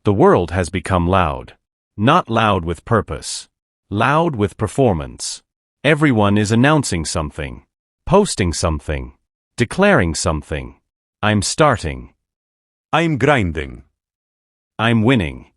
The world has become loud. Not loud with purpose. Loud with performance. Everyone is announcing something. Posting something. Declaring something. I'm starting. I'm grinding. I'm winning.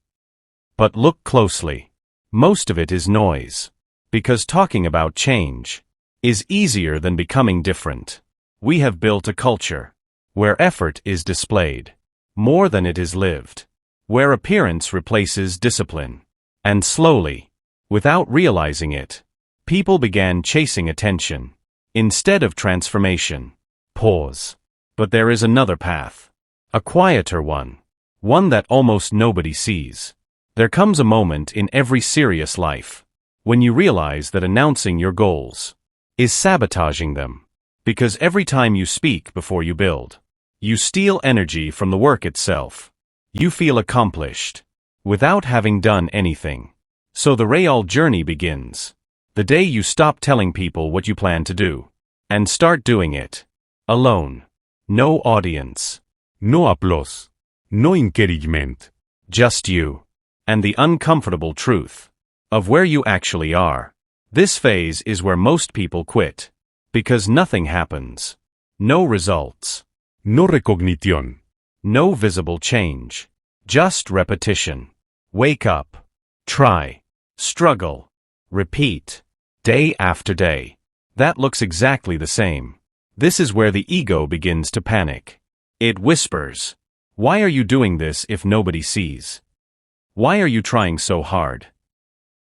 But look closely. Most of it is noise. Because talking about change is easier than becoming different. We have built a culture where effort is displayed more than it is lived, where appearance replaces discipline. And slowly, without realizing it, people began chasing attention instead of transformation. Pause. But there is another path. A quieter one. One that almost nobody sees. There comes a moment in every serious life when you realize that announcing your goals is sabotaging them. Because every time you speak before you build, you steal energy from the work itself. You feel accomplished without having done anything. So the real journey begins the day you stop telling people what you plan to do and start doing it alone. No audience. No applause. No encouragement. Just you. And the uncomfortable truth of where you actually are. This phase is where most people quit. Because nothing happens. No results. No recognition. No visible change. Just repetition. Wake up. Try. Struggle. Repeat. Day after day. That looks exactly the same. This is where the ego begins to panic. It whispers, "Why are you doing this if nobody sees? Why are you trying so hard?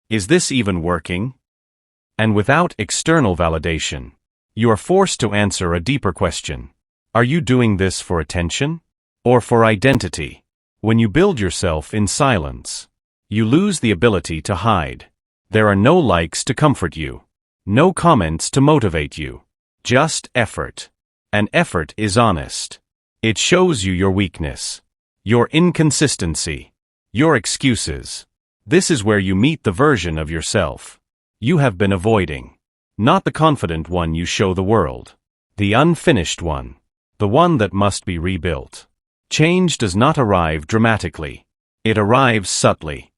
Is this even working?" And without external validation, you are forced to answer a deeper question. Are you doing this for attention? Or for identity? When you build yourself in silence, you lose the ability to hide. There are no likes to comfort you. No comments to motivate you. Just effort. And effort is honest. It shows you your weakness, your inconsistency, your excuses. This is where you meet the version of yourself you have been avoiding. Not the confident one you show the world. The unfinished one. The one that must be rebuilt. Change does not arrive dramatically. It arrives subtly.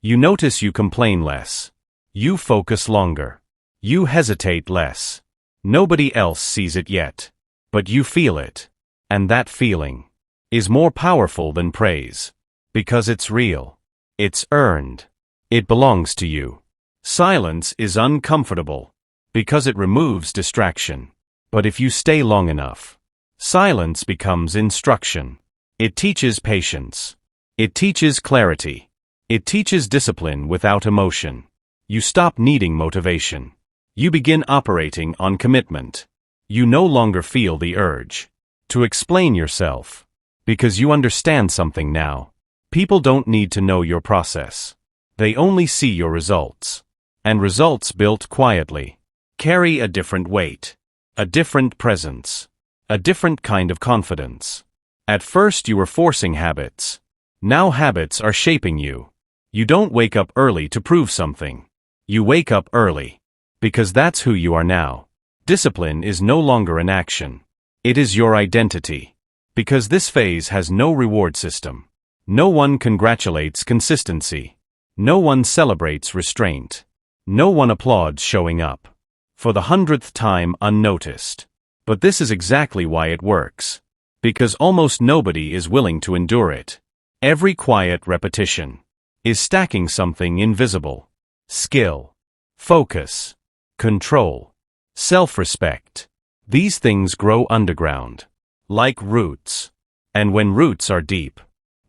You notice you complain less. You focus longer. You hesitate less. Nobody else sees it yet. But you feel it. And that feeling is more powerful than praise. Because it's real. It's earned. It belongs to you. Silence is uncomfortable. Because it removes distraction. But if you stay long enough, silence becomes instruction. It teaches patience. It teaches clarity. It teaches discipline without emotion. You stop needing motivation. You begin operating on commitment. You no longer feel the urge to explain yourself. Because you understand something now. People don't need to know your process. They only see your results. And results built quietly carry a different weight, a different presence, a different kind of confidence. At first you were forcing habits. Now habits are shaping you. You don't wake up early to prove something. You wake up early. Because that's who you are now. Discipline is no longer an action. It is your identity. Because this phase has no reward system. No one congratulates consistency. No one celebrates restraint. No one applauds showing up. For the 100th time unnoticed. But this is exactly why it works. Because almost nobody is willing to endure it. Every quiet repetition is stacking something invisible. Skill, focus, control, self-respect. These things grow underground, like roots. And when roots are deep,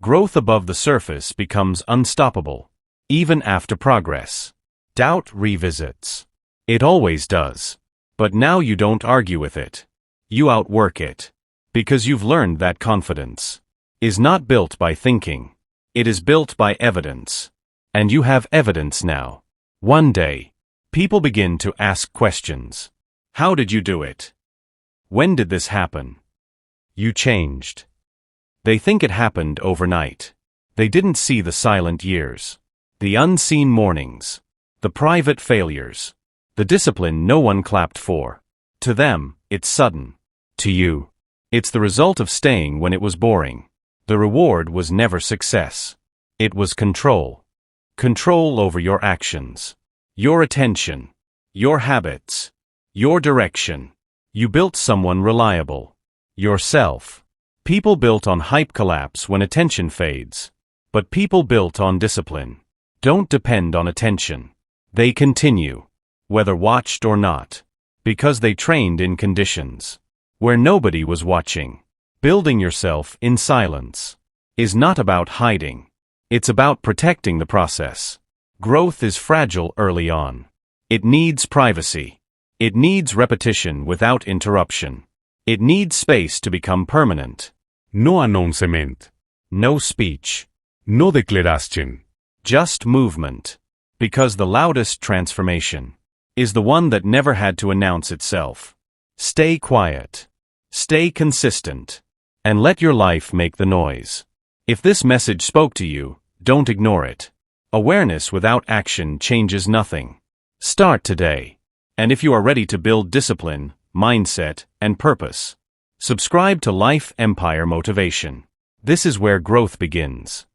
growth above the surface becomes unstoppable. Even after progress, doubt revisits. It always does. But now you don't argue with it. You outwork it. Because you've learned that confidence is not built by thinking. It is built by evidence. And you have evidence now. One day, people begin to ask questions. How did you do it? When did this happen? You changed. They think it happened overnight. They didn't see the silent years. The unseen mornings. The private failures. The discipline no one clapped for. To them, it's sudden. To you, it's the result of staying when it was boring. The reward was never success. It was control. Control over your actions, your attention, your habits, your direction. You built someone reliable. Yourself. People built on hype collapse when attention fades. But people built on discipline don't depend on attention. They continue, whether watched or not, because they trained in conditions where nobody was watching. Building yourself in silence is not about hiding. It's about protecting the process. Growth is fragile early on. It needs privacy. It needs repetition without interruption. It needs space to become permanent. No announcement. No speech. No declaration. Just movement. Because the loudest transformation is the one that never had to announce itself. Stay quiet. Stay consistent. And let your life make the noise. If this message spoke to you, don't ignore it. Awareness without action changes nothing. Start today. And if you are ready to build discipline, mindset, and purpose, subscribe to Life Empire Motivation. This is where growth begins.